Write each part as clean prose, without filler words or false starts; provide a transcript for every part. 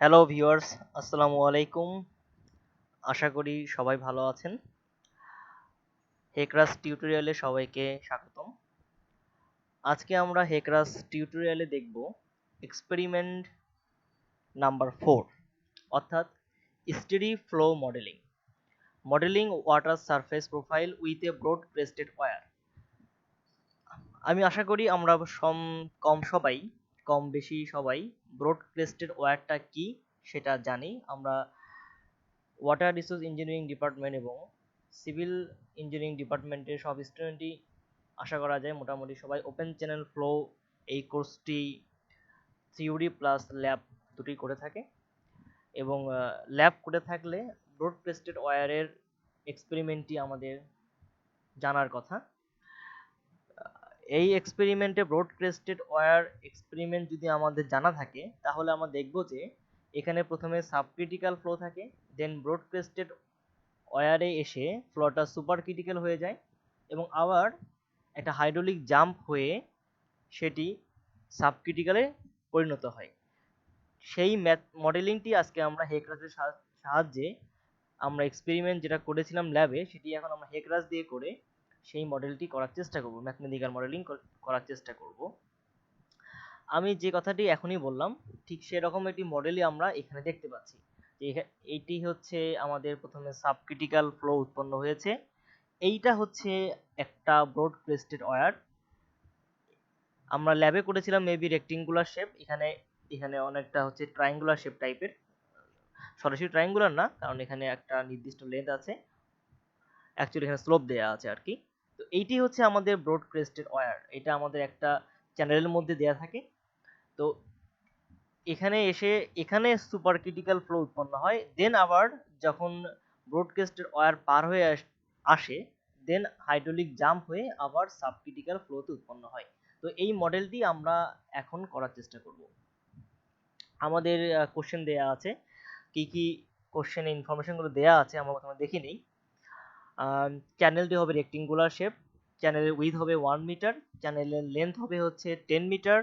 Hello viewers, আসসালামু আলাইকুম। আশা করি সবাই ভালো আছেন। হেকরাস টিউটোরিয়ালে সবাইকে স্বাগতম। আজকে আমরা হেকরাস টিউটোরিয়ালে দেখব এক্সপেরিমেন্ট নাম্বার 4, অর্থাৎ steady flow modelling. Modelling water surface profile with a broad crested weir. আমি আশা করি আমরা কম বেশি সবাই ব্রড ক্রেস্টেড ওয়্যারটা কি সেটা জানি। আমরা ওয়াটার রিসোর্স ইঞ্জিনিয়ারিং ডিপার্টমেন্ট এবং সিভিল ইঞ্জিনিয়ারিং ডিপার্টমেন্টের সব স্টুডেন্টই আশা করা যায় মোটামুটি সবাই ওপেন চ্যানেল ফ্লো এই কোর্সটি থিওরি প্লাস ল্যাব দুটোই করে থাকে এবং ল্যাব করে থাকলে ব্রড ক্রেস্টেড ওয়্যারের এক্সপেরিমেন্টটি আমাদের জানার কথা। এই এক্সপেরিমেন্টে ব্রড ক্রেস্টেড ওয়্যার এক্সপেরিমেন্ট যদি আমাদের জানা থাকে তাহলে আমরা দেখব যে এখানে প্রথমে সাবক্রিটিক্যাল ফ্লো থাকে, দেন ব্রড ক্রেস্টেড ওয়্যারে এসে ফ্লোটা সুপার ক্রিটিক্যাল হয়ে যায় এবং আবার একটা হাইড্রোলিক জাম্প হয়ে সেটি সাবক্রিটিক্যালে পরিণত হয়। সেই মডেলিংটি আজকে আমরা হেকরাসের সাহায্যে আমরা এক্সপেরিমেন্ট যেটা করেছিলাম ল্যাবে সেটি এখন আমরা হেকরাস দিয়ে করে সেই মডেলটি করার চেষ্টা করব, ম্যাথমেটিক্যাল মডেলিং করার চেষ্টা করব। আমি যে কথাটি এখনই বললাম ঠিক সেরকম একটি মডেলই আমরা এখানে দেখতে পাচ্ছি। এইটি হচ্ছে আমাদের প্রথমে সাবক্রিটিক্যাল ফ্লো উৎপন্ন হয়েছে। এইটা হচ্ছে একটা ব্রড ক্রেস্টেড ওয়্যার। আমরা ল্যাবে করেছিলাম মেবি রেক্টেঙ্গুলার শেপ, এখানে এখানে অনেকটা হচ্ছে ট্রায়াঙ্গুলার শেপ টাইপের। সরাসরি ট্রায়াঙ্গুলার না, কারণ এখানে একটা নির্দিষ্ট লেন্থ আছে, অ্যাকচুয়ালি এখানে স্লোপ দেয়া আছে আর কি। তো এইটি হচ্ছে আমাদের ব্রড ক্রেস্টেড ওয়্যার, এটা আমাদের একটা চ্যানেলের মধ্যে দেয়া থাকে। তো এখানে এসে এখানে সুপার ক্রিটিক্যাল ফ্লো উৎপন্ন হয়, দেন আবার যখন ব্রডকাস্টের ওয়্যার পার হয়ে আসে দেন হাইড্রোলিক জাম্প হয়ে আবার সাবক্রিটিক্যাল ফ্লোতে উৎপন্ন হয়। তো এই মডেলটি আমরা এখন করার চেষ্টা করব। আমাদের কোশ্চেন দেয়া আছে, কি কি কোশ্চেনে ইনফরমেশনগুলো দেয়া আছে আমরা প্রথমে দেখে নিই। চ্যানেলটি হবে রেক্টেঙ্গুলার শেপ, চ্যানেলের উইথ হবে 1 মিটার, চ্যানেলের লেন্থ হবে হচ্ছে 10 মিটার।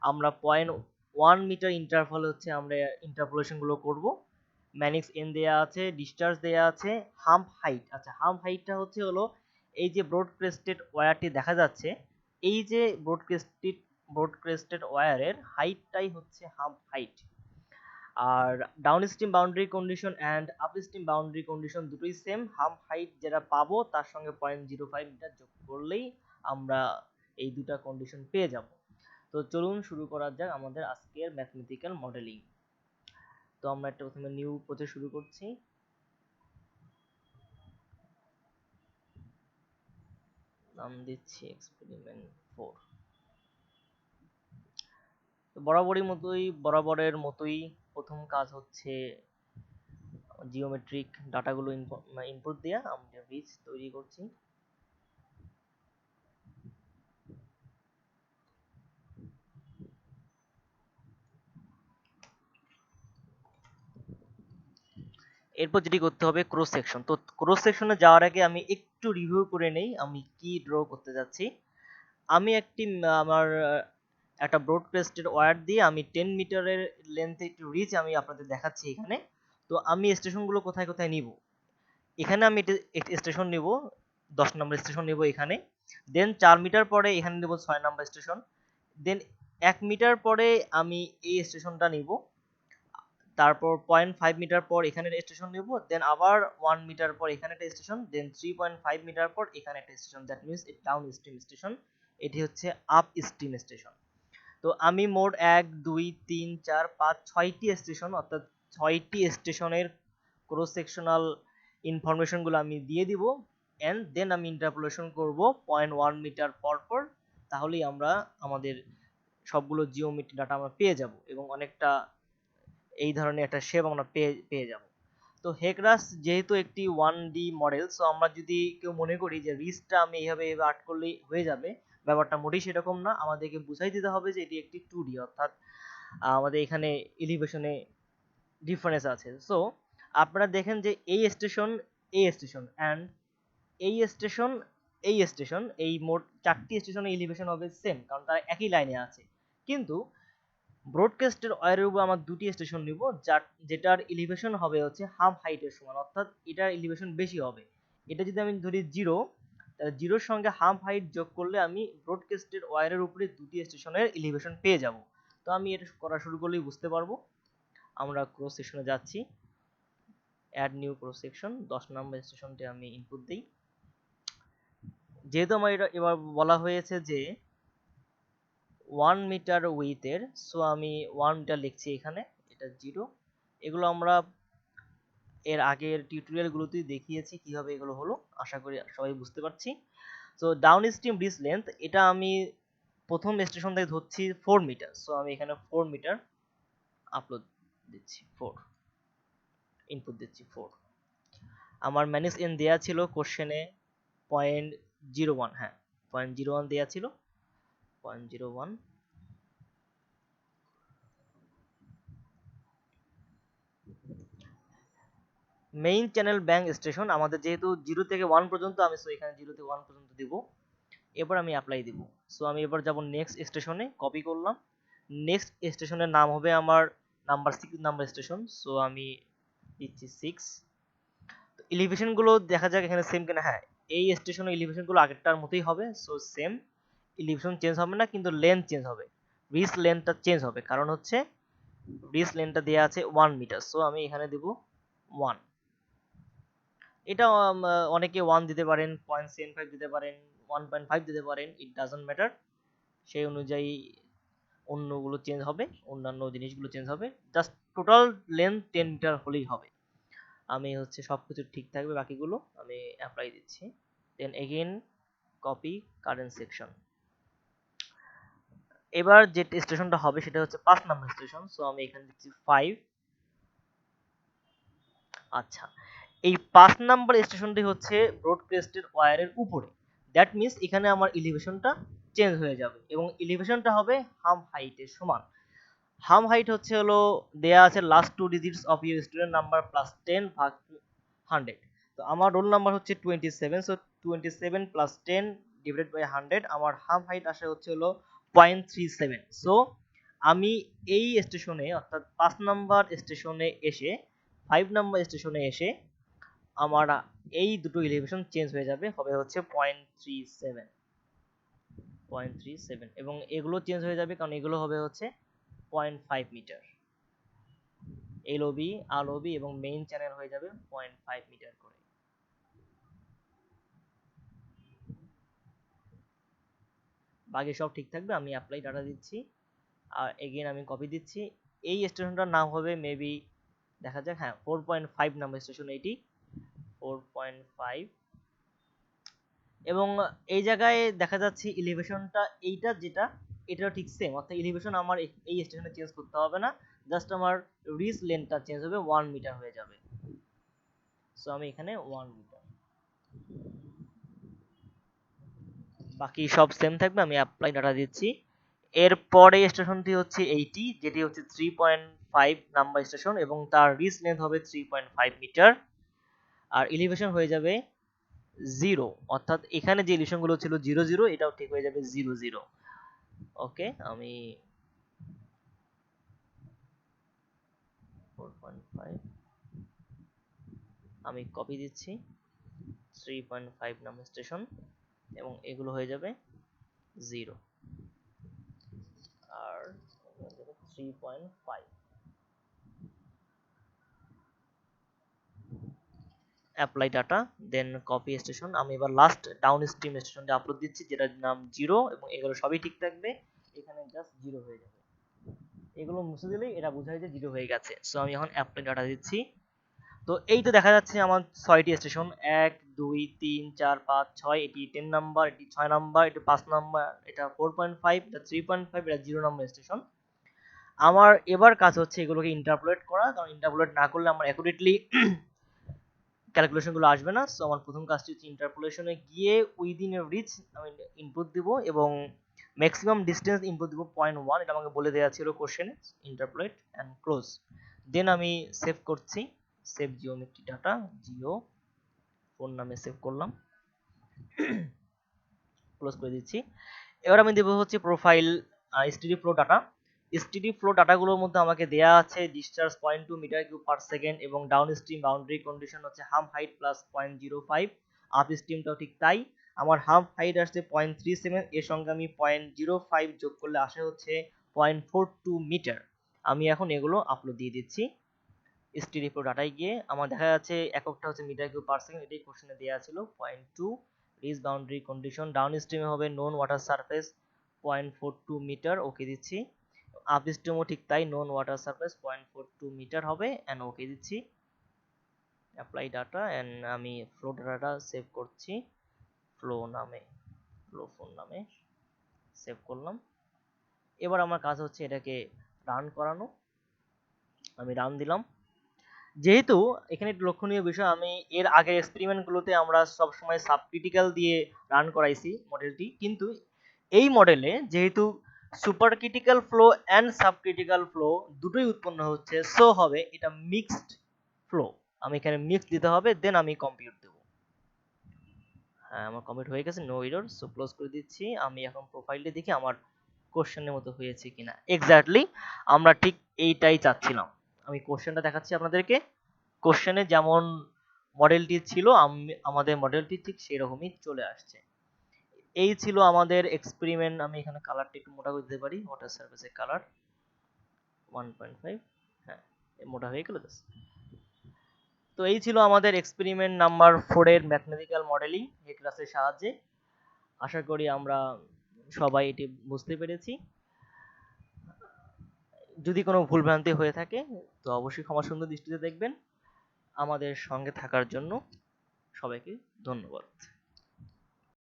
আমরা 0.1 মিটার ইন্টারভাল হচ্ছে আমরা ইন্টারপোলেশনগুলো করব। ম্যানিক্স এন দেয়া আছে, ডিসচার্জ দেয়া আছে, হাম্প হাইট। আচ্ছা, হাম্প হাইটটা হচ্ছে হলো এই যে ব্রড ক্রেস্টেড ওয়্যারটি দেখা যাচ্ছে, এই যে ব্রড ক্রেস্টেড ওয়্যারের হাইটটাই হচ্ছে হাম্প হাইট। আর downstream boundary condition and upstream boundary condition দুটোই সেম। হাম্প হাইট যেটা পাবো তার সঙ্গে 0.05 মিটার যোগ করলেই আমরা এই দুটা কন্ডিশন পেয়ে যাব। তো চলুন শুরু করা যাক আমাদের আজকের ম্যাথমেটিক্যাল মডেলিং। তো আমরা একটা প্রথমে নিউ প্রজেক্ট শুরু করছি। নাম দিচ্ছি এক্সপেরিমেন্ট 4। তো বরাবরের মতোই প্রথম কাজ হচ্ছে জিওমেট্রিক ডাটাগুলো ইনপুট দেয়া। আমরা ব্রিজ তৈরি করছি। এরপর যেটি করতে হবে ক্রস সেকশন। তো ক্রস সেকশনে যাওয়ার আগে আমি একটু রিভিউ করে নেই আমি কি ড্র করতে যাচ্ছি। আমি আমার একটা ব্রড ক্রেস্টেড ওয়্যার দিয়ে আমি 10 মিটারের লেন্থে একটু রিচ আমি আপনাদের দেখাচ্ছি এখানে। তো আমি স্টেশনগুলো কোথায় কোথায় নিব, এখানে আমি স্টেশন নিব 10 নম্বর স্টেশন নিব এখানে, দেন 4 মিটার পরে এখানে নেব 6 নম্বর স্টেশন, দেন 1 মিটার পরে আমি এই স্টেশনটা নিব, তারপর 0.5 মিটার পর এখানে স্টেশন নেব, দেন আবার 1 মিটার পর এখানে একটা স্টেশন, দেন 3.5 মিটার পর এখানে একটা station. That means down stream station, এটি হচ্ছে আপ স্ট্রিম স্টেশন। তো আমি মোট 1 2 3 4 5 6টি স্টেশন, অর্থাৎ 6টি স্টেশনের ক্রস সেকশনাল ইনফরমেশনগুলো আমি দিয়ে দিব, এন্ড দেন আমি ইন্টারপোলেশন করব 0.1 মিটার পর পর। তাহলেই আমরা আমাদের সবগুলো জিওমেট্রি ডাটা আমরা পেয়ে যাব এবং অনেকটা এই ধরনের একটা শেপ আমরা পেয়ে যাব। তো হেকরাস যেহেতু একটি 1D মডেল, সো আমরা যদি কেউ মনে করি যে রিসটা আমি এইভাবে আর্ট করলেই হয়ে যাবে, ব্যাপারটা মোটেই সেরকম না। আমাদেরকে বুঝাই দিতে হবে যে এটি একটি 2D, অর্থাৎ আমাদের এখানে এলিভেশনে ডিফারেন্স আছে। সো আপনারা দেখেন যে এই স্টেশন, এই স্টেশন অ্যান্ড এই স্টেশন, এই স্টেশন, এই মোট 4টি স্টেশনের এলিভেশন হবে সেম, কারণ তারা একই লাইনে আছে। কিন্তু ব্রডকাস্টের ওয়্যারের উপর আমার দুটি স্টেশন নিব, যেটার এলিভেশন হবে হচ্ছে হাফ হাইটের সমান, অর্থাৎ এটার এলিভেশন বেশি হবে। এটা যদি আমি ধরি 0, তাহলে 0-র সঙ্গে হাফ হাইট যোগ করলে আমি ব্রডকাস্টের ওয়্যারের উপরে দুটি স্টেশনের এলিভেশন পেয়ে যাব। তো আমি এটা করা শুরু করলেই বুঝতে পারবো। আমরা ক্রস সেকশনে যাচ্ছি, অ্যাড নিউ ক্রস সেকশন, 10 নম্বর স্টেশনটি আমি ইনপুট দিই। যেহেতু আমার এটা এবার বলা হয়েছে যে 1 মিটার উইথের, সো আমি 1 মিটার লিখছি এখানে, এটা 0। এগুলো আমরা এর আগের টিউটোরিয়ালগুলোতেই দেখিয়েছি কিভাবে এগুলো হলো, আশা করি সবাই বুঝতে পারছি। So down stream bridge length, এটা আমি প্রথম স্টেশন থেকে ধরছি 4 মিটার, সো আমি এখানে 4 মিটার আপলোড দিচ্ছি, 4 ইনপুট দিচ্ছি 4। আমার ম্যানেজ এন দেয়া ছিল কোশ্চেনে 0.01, হ্যাঁ 0.01 দেয়া ছিল, 0.01। মেইন চ্যানেল ব্যাংক স্টেশন আমাদের যেহেতু 0 থেকে 1 পর্যন্ত, আমি সো এখানে 0 থেকে 1 পর্যন্ত দিব। এবার আমি অ্যাপ্লাই দিব। সো আমি এবার যাব নেক্সট স্টেশনে, কপি করলাম। নেক্সট স্টেশনের নাম হবে আমার নাম্বার 6 নাম্বার স্টেশন, সো আমি দিচ্ছি 6। তো এলিভেশন গুলো দেখা যাক এখানে সেম কিনা। হ্যাঁ, এই স্টেশনের এলিভেশন গুলো আগেরটার মতোই হবে, সো সেম এলিভেশন চেঞ্জ হবে না, কিন্তু লেন্থ চেঞ্জ হবে, রিচ লেন্থটা চেঞ্জ হবে, কারণ হচ্ছে রিচ লেন্থটা দেওয়া আছে 1 মিটার, সো আমি এখানে দেব 1। এটা অনেকে 1 দিতে পারেন, 0.75 দিতে পারেন, 1.5 দিতে পারেন, ইট ডাজন্ট ম্যাটার। সেই অনুযায়ী অন্যগুলো চেঞ্জ হবে, অন্যান্য জিনিসগুলো চেঞ্জ হবে, জাস্ট টোটাল লেন্থ 10 মিটার হলেই হবে। আমি হচ্ছে সবকিছু ঠিক থাকবে, বাকিগুলো আমি অ্যাপ্লাই দিচ্ছি। Then again copy current section. এবার যে স্টেশনটা হবে সেটা হচ্ছে 5 নাম্বার স্টেশন, সো আমি এখানে দিচ্ছি 5। আচ্ছা, এই 5 নাম্বার স্টেশনটি হচ্ছে ব্রডকাস্টের ওয়্যারের উপরে, দ্যাট মিন্স এখানে আমার এলিভেশনটা চেঞ্জ হয়ে যাবে এবং এলিভেশনটা হবে হাম হাইটের সমান। হাম হাইট হচ্ছে হলো দেয়া আছে last 2 digits of your student number plus 10 ভাগ 100। তো আমার রোল নাম্বার হচ্ছে 27, সো 27 প্লাস 10 ডিভাইডেড বাই 100, আমার হাম হাইট আসে হচ্ছে হলো 0.37। সো আমি এই স্টেশনে অর্থাৎ 5 নাম্বার স্টেশনে এসে 5 নাম্বার স্টেশনে এসে আমার এই দুটো এলিভেশন চেঞ্জ হয়ে যাবে, হবে হচ্ছে 0.37 এবং এগুলো চেঞ্জ হয়ে যাবে কারণ এগুলো হবে হচ্ছে 0.5 মিটার। এলওবি, আরওবি এবং মেইন চ্যানেল হয়ে যাবে 0.5 মিটার করে। বাকি সব ঠিক থাকবে। আমি অ্যাপ্লাই ডাটা দিচ্ছি আর এগেইন আমি কপি দিচ্ছি। এই স্টেশনটার নাম হবে মেবি, দেখা যাক, হ্যাঁ 4.5 নাম্বার স্টেশন এটি, 4.5। এবং এই জায়গায় দেখা যাচ্ছে এলিভেশনটা এইটা যেটা, এটাও ঠিক সেম, অর্থাৎ এলিভেশন আমার এই স্টেশনে চেঞ্জ করতে হবে না, জাস্ট আমার রিচ লেন্থটা চেঞ্জ হবে, 1 মিটার হয়ে যাবে। সো আমি এখানে 1 মিটার, বাকি সব সেম থাকবে। আমি অ্যাপ্লাই ডাটা দিচ্ছি। এরপরে স্টেশনটি হচ্ছে এইটি, যেটি হচ্ছে 3.5 নাম্বার স্টেশন এবং তার রিচ লেন্থ হবে 3.5 মিটার আর এলিভেশন হয়ে যাবে 0, অর্থাৎ এখানে যে এলিভেশন গুলো ছিল 0 0, এটাও ঠিক হয়ে যাবে 0 0। ওকে, আমি 4.5 আমি কপি দিচ্ছি 3.5 নাম্বার স্টেশন এবং এগুলো হয়ে যাবে 0 আর 3.5। অ্যাপ্লাই ডাটা, দেন কপি স্টেশন। আমি এবার লাস্ট ডাউন স্ট্রিম স্টেশনটা আপলোড দিচ্ছি, যেটার নাম 0 এবং এগুলো সবই ঠিক থাকবে, এখানে জাস্ট 0 হয়ে যাবে। এগুলো মুছে দিলেই এটা বোঝায় যে 0 হয়ে গেছে। সো আমি এখন অ্যাপ্লাই ডাটা দিচ্ছি। তো এই তো দেখা যাচ্ছে আমার 6টি স্টেশন, 1 2 3 4 5 6, এটি 10 নাম্বার, এটি 6 নাম্বার, এটি 5 নাম্বার, এটা 4.5, এটা 3.5, এটা 0 নাম্বার স্টেশন। আমার এবার কাজ হচ্ছে এগুলোকে ইন্টারপোলেট করা, কারণ ইন্টারপোলেট না করলে আমার অ্যাকুরেটলি ক্যালকুলেশন গুলো আসবে না। সো আমার প্রথম কাজটি হচ্ছে ইন্টারপোলেশনে গিয়ে উইদিন এ রিচ আমি ইনপুট দিব এবং ম্যাক্সিমাম ডিসটেন্স ইনপুট দিব 0.1, এটা আমাকে বলে দেওয়া ছিল কোশ্চেনে। ইন্টারপোলেট এন্ড ক্লোজ, দেন আমি সেভ করছি, save geometry data, geo phone নামে সেভ করলাম, ক্লোজ করে দিচ্ছি। এবার আমি দেব হচ্ছে profile studio pro data. Steady flow ডাটাগুলোর মধ্যে আমাকে দেয়া আছে discharge 0.2 meter cube per second এবং ডাউন স্ট্রিম বাউন্ডারি কন্ডিশন হচ্ছে হাম হাইট প্লাস 0.05, আপ স্ট্রিমটাও ঠিক তাই। আমার হাম হাইট আসছে 0.37, এর সঙ্গে আমি 0.05 যোগ করলে আসে হচ্ছে 0.42 মিটার। আমি এখন এগুলো আপলোড দিয়ে দিচ্ছি স্টেডি ফ্লো ডাটায় গিয়ে। আমার দেখা যাচ্ছে এককটা হচ্ছে মিটার কিউব পার সেকেন্ড, এটাই কোশ্চেনে দেওয়া ছিল 0.2। রিজ বাউন্ডারি কন্ডিশন ডাউন স্ট্রিমে হবে নোন ওয়াটার সারফেস 0.42 মিটার, ওকে দিচ্ছি। আপ স্ট্রিমও ঠিক তাই, নোন ওয়াটার সারফেস 0.42 মিটার হবে এন্ড ওকে দিচ্ছি। অ্যাপ্লাই ডাটা এন্ড আমি ফ্লো ডাটাটা সেভ করছি ফ্লো ফোন নামে সেভ করলাম। এবার আমার কাজ হচ্ছে এটাকে রান করানো। আমি রান দিলাম। যেহেতু এখানে একটু লক্ষণীয় বিষয়, আমি এর আগের এক্সপেরিমেন্টগুলোতে আমরা সবসময় সাবক্রিটিক্যাল দিয়ে রান করাইছি মডেলটি, কিন্তু এই মডেলে যেহেতু super critical flow and subcritical flow দুটোই উৎপন্ন হচ্ছে, সো হবে এটা মিক্সড ফ্লো। আমি এখানে মিক্স দিতে হবে, দেন আমি কম্পিউট দেব। হ্যাঁ, আমার কমপ্লিট হয়ে গেছে, নো এরর, সো ক্লোজ করে দিচ্ছি। আমি এখন প্রোফাইলটা দেখি আমার কোশ্চেনের মতো হয়েছে কিনা। এক্স্যাক্টলি আমরা ঠিক এইটাই চাচ্ছিলাম। আমি কোশ্চেনটা দেখাচ্ছি আপনাদেরকে। কোশ্চেনে যেমন মডেলটি ছিল আমাদের মডেলটি ঠিক সেরকমই চলে আসছে। এই ছিল আমাদের এক্সপেরিমেন্ট। আমি এখানে কালারটা একটু মোটা করে দিতে পারি, ওয়াটার সারফেসের কালার 1.5। হ্যাঁ, মোটা হয়ে গেল। তো এই ছিল আমাদের এক্সপেরিমেন্ট নাম্বার 4 এর ম্যাথমেটিক্যাল মডেলিং এই ক্লাসের সাহায্যে। আশা করি আমরা সবাই এটি বুঝতে পেরেছি। যদি কোনো ভুলভ্রান্তি হয়ে থাকে তো অবশ্যই ক্ষমা সুন্দর দৃষ্টিতে দেখবেন। আমাদের সঙ্গে থাকার জন্য সবাইকে ধন্যবাদ।